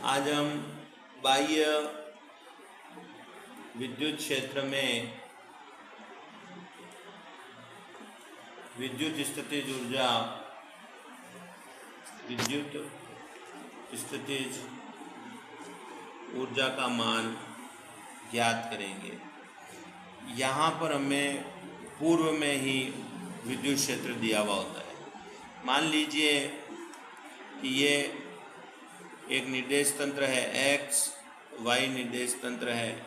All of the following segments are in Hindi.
आज हम बाह्य विद्युत क्षेत्र में विद्युत स्थितिज ऊर्जा का मान ज्ञात करेंगे। यहाँ पर हमें पूर्व में ही विद्युत क्षेत्र दिया हुआ होता है। मान लीजिए कि ये एक निर्देश तंत्र है, x y निर्देश तंत्र है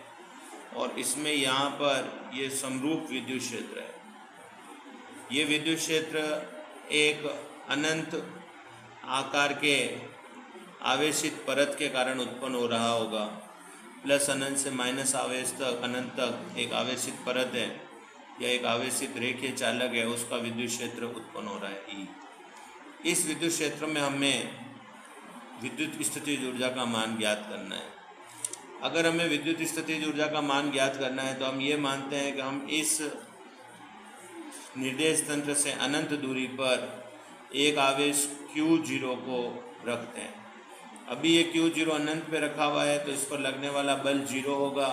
और इसमें यहाँ पर ये समरूप विद्युत क्षेत्र है। ये विद्युत क्षेत्र एक अनंत आकार के आवेशित परत के कारण उत्पन्न हो रहा होगा। प्लस अनंत से माइनस आवेश तक, अनंत तक एक आवेशित परत है या एक आवेशित रेखीय चालक है, उसका विद्युत क्षेत्र उत्पन्न हो रहा है E। इस विद्युत क्षेत्र में हमें विद्युत स्थितिज ऊर्जा का मान ज्ञात करना है। अगर हमें विद्युत स्थितिज ऊर्जा का मान ज्ञात करना है तो हम ये मानते हैं कि हम इस निर्देश तंत्र से अनंत दूरी पर एक आवेश Q0 को रखते हैं। अभी ये Q0 अनंत पे रखा हुआ है तो इस पर लगने वाला बल 0 होगा,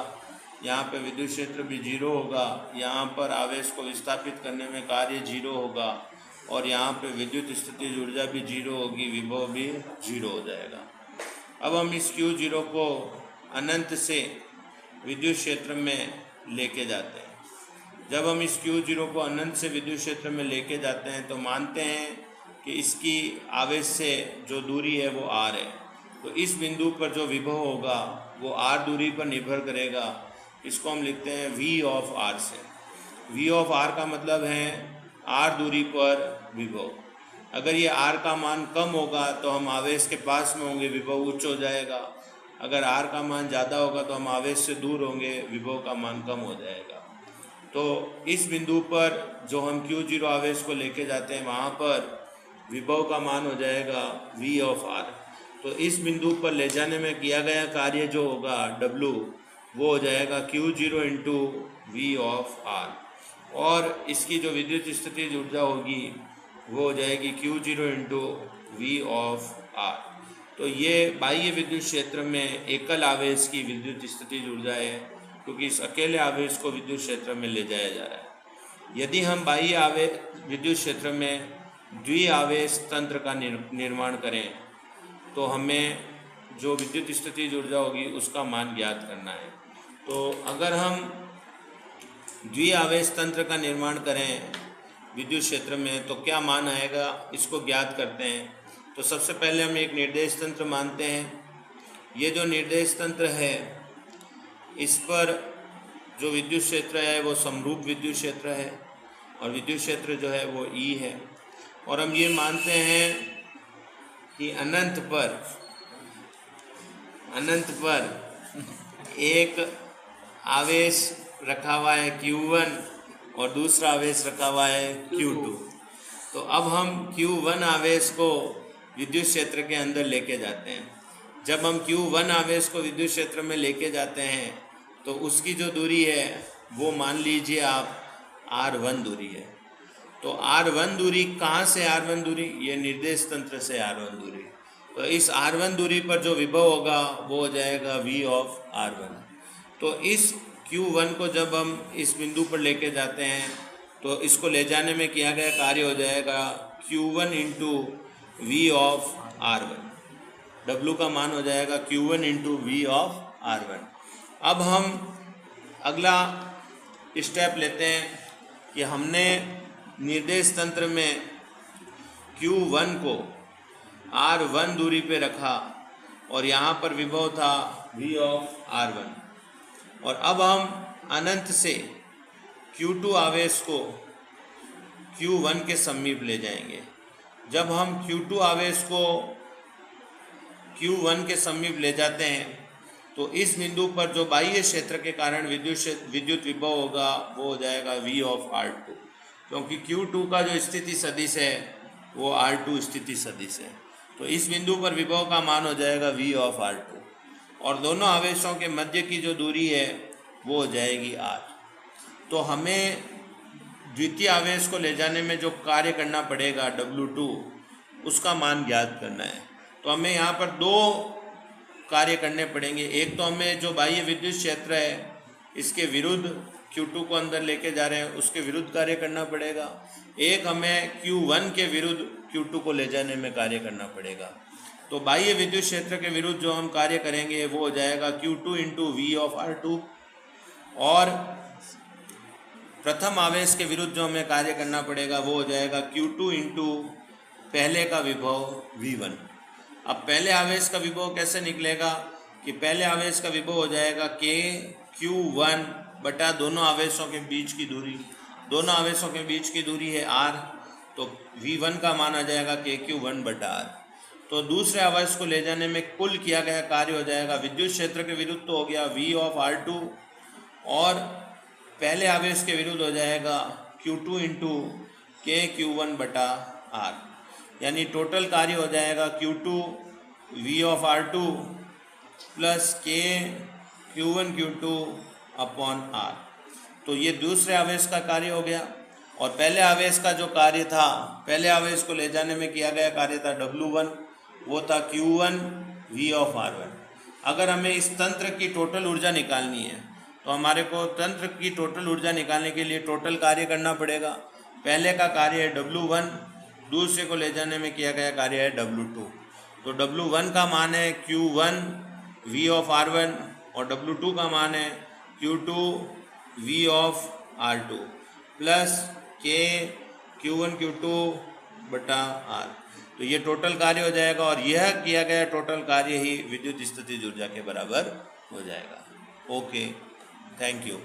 यहाँ पे विद्युत क्षेत्र भी 0 होगा, यहाँ पर आवेश को विस्थापित करने में कार्य 0 होगा और यहाँ पे विद्युत स्थितिज ऊर्जा भी 0 होगी, विभव भी 0 हो जाएगा। अब हम इस Q0 को अनंत से विद्युत क्षेत्र में लेके जाते हैं। जब हम इस Q0 को अनंत से विद्युत क्षेत्र में लेके जाते हैं तो मानते हैं कि इसकी आवेश से जो दूरी है वो r है। तो इस बिंदु पर जो विभव होगा वो r दूरी पर निर्भर करेगा। इसको हम लिखते हैं v ऑफ r से। v ऑफ r का मतलब है r दूरी पर विभव। अगर ये r का मान कम होगा तो हम आवेश के पास में होंगे, विभव उच्च हो जाएगा। अगर r का मान ज़्यादा होगा तो हम आवेश से दूर होंगे, विभव का मान कम हो जाएगा। तो इस बिंदु पर जो हम Q0 आवेश को लेके जाते हैं वहाँ पर विभव का मान हो जाएगा v ऑफ r। तो इस बिंदु पर ले जाने में किया गया कार्य जो होगा W, वो हो जाएगा Q0 into v of r और इसकी जो विद्युत स्थितिज ऊर्जा होगी वो हो जाएगी Q0 into v of r। तो ये बाह्य विद्युत क्षेत्र में एकल आवेश की विद्युत स्थितिज ऊर्जा है, क्योंकि इस अकेले आवेश को विद्युत क्षेत्र में ले जाया जा रहा है। यदि हम बाह्य विद्युत क्षेत्र में द्विआवेश तंत्र का निर्माण करें तो हमें जो विद्युत स्थितिज ऊर्जा होगी उसका मान ज्ञात करना है। तो अगर हम द्विआवेश तंत्र का निर्माण करें विद्युत क्षेत्र में तो क्या मान आएगा, इसको ज्ञात करते हैं। तो सबसे पहले हम एक निर्देश तंत्र मानते हैं। ये जो निर्देश तंत्र है इस पर जो विद्युत क्षेत्र है वो समरूप विद्युत क्षेत्र है और विद्युत क्षेत्र जो है वो E है। और हम ये मानते हैं कि अनंत पर एक आवेश रखा हुआ है Q1 और दूसरा आवेश रखा हुआ है Q2। तो अब हम Q1 आवेश को विद्युत क्षेत्र के अंदर लेके जाते हैं। जब हम Q1 आवेश को विद्युत क्षेत्र में लेके जाते हैं तो उसकी जो दूरी है वो मान लीजिए आप R1 दूरी है। तो R1 दूरी कहाँ से R1 दूरी, ये निर्देश तंत्र से R1 दूरी। तो इस R1 दूरी पर जो विभव होगा वो हो जाएगा V ऑफ R1। तो इस Q1 को जब हम इस बिंदु पर लेके जाते हैं तो इसको ले जाने में किया गया कार्य हो जाएगा Q1 into V of R1। W का मान हो जाएगा Q1 into V of R1। अब हम अगला स्टेप लेते हैं कि हमने निर्देश तंत्र में Q1 को R1 दूरी पे रखा और यहाँ पर विभव था V ऑफ R1। और अब हम अनंत से Q2 आवेश को Q1 के समीप ले जाएंगे। जब हम Q2 आवेश को Q1 के समीप ले जाते हैं तो इस बिंदु पर जो बाह्य क्षेत्र के कारण विद्युत विभव होगा वो हो जाएगा V ऑफ R2, क्योंकि Q2 का जो स्थिति सदिश है वो R2 स्थिति सदिश है। तो इस बिंदु पर विभव का मान हो जाएगा V ऑफ R2 और दोनों आवेशों के मध्य की जो दूरी है वो हो जाएगी R। तो हमें द्वितीय आवेश को ले जाने में जो कार्य करना पड़ेगा W2, उसका मान ज्ञात करना है। तो हमें यहाँ पर दो कार्य करने पड़ेंगे। एक तो हमें जो बाह्य विद्युत क्षेत्र है इसके विरुद्ध Q2 को अंदर लेके जा रहे हैं, उसके विरुद्ध कार्य करना पड़ेगा। एक हमें Q1 के विरुद्ध Q2 को ले जाने में कार्य करना पड़ेगा। तो बाह्य विद्युत क्षेत्र के विरुद्ध जो हम कार्य करेंगे वो हो जाएगा Q2 into we of R2, और प्रथम आवेश के विरुद्ध जो हमें कार्य करना पड़ेगा वो हो जाएगा Q2 इंटू पहले का विभव V1। अब पहले आवेश का विभव कैसे निकलेगा कि पहले आवेश का विभव हो जाएगा K Q1 बटा दोनों आवेशों के बीच की दूरी, दोनों आवेशों के बीच की दूरी है R, तो V1 का मान आ जाएगा K Q1 बटा R। तो दूसरे आवेश को ले जाने में कुल किया गया कार्य हो जाएगा विद्युत क्षेत्र के विरुद्ध तो हो गया V ऑफ R2, और पहले आवेश के विरुद्ध हो जाएगा Q2 इंटू K Q1 बटा R, यानी टोटल कार्य हो जाएगा Q2 V of R2 plus K Q1 Q2 upon R। तो ये दूसरे आवेश का कार्य हो गया। और पहले आवेश का जो कार्य था, पहले आवेश को ले जाने में किया गया कार्य था W1, वो था Q1 V ऑफ R1। अगर हमें इस तंत्र की टोटल ऊर्जा निकालनी है तो हमारे को तंत्र की टोटल ऊर्जा निकालने के लिए टोटल कार्य करना पड़ेगा। पहले का कार्य है W1, दूसरे को ले जाने में किया गया कार्य है W2। तो W1 का मान है Q1 V ऑफ R1 और W2 का मान है Q2 V of R2 plus K Q1 Q2 बटा R। तो ये टोटल कार्य हो जाएगा, और यह किया गया टोटल कार्य ही विद्युत स्थितिज ऊर्जा के बराबर हो जाएगा। Okay, thank you.